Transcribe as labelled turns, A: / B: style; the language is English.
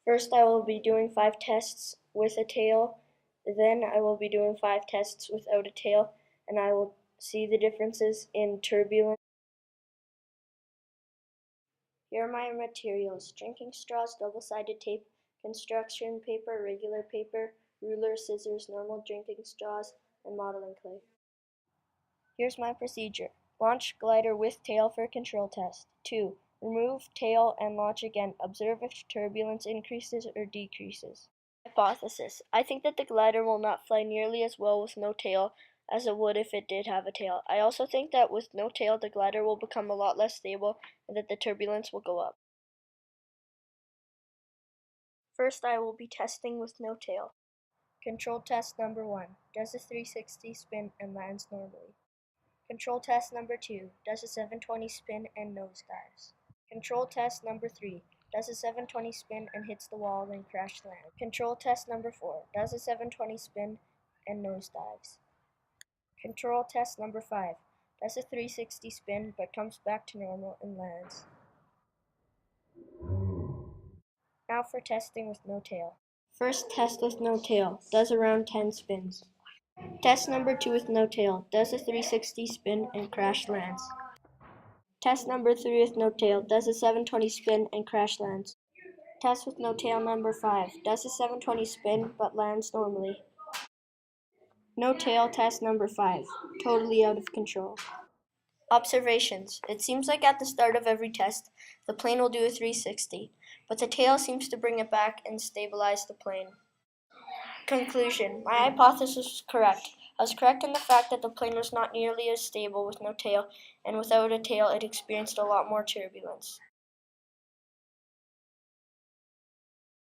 A: First, I will be doing 5 tests with a tail, then I will be doing 5 tests without a tail, and I will see the differences in turbulence. Here are my materials: drinking straws, double-sided tape, construction paper, regular paper, ruler, scissors, normal drinking straws, and modeling clay. Here's my procedure. Launch glider with tail for control test. 2. Remove tail and launch again. Observe if turbulence increases or decreases. Hypothesis. I think that the glider will not fly nearly as well with no tail as it would if it did have a tail. I also think that with no tail, the glider will become a lot less stable and that the turbulence will go up. First, I will be testing with no tail. Control test number 1. Does a 360 spin and lands normally. Control test number 2. Does a 720 spin and nosedives. Control test number 3. Does a 720 spin and hits the wall then crash lands. Control test number 4. Does a 720 spin and nosedives. Control test number 5. Does a 360 spin but comes back to normal and lands. Now for testing with no tail. First test with no tail. Does around 10 spins. Test number 2 with no tail. Does a 360 spin and crash lands. Test number 3 with no tail. Does a 720 spin and crash lands. Test with no tail number 5. Does a 720 spin but lands normally. No tail test number 5. Totally out of control. Observations. It seems like at the start of every test, the plane will do a 360, but the tail seems to bring it back and stabilize the plane. Conclusion. My hypothesis was correct. I was correct in the fact that the plane was not nearly as stable with no tail, and without a tail it experienced a lot more turbulence.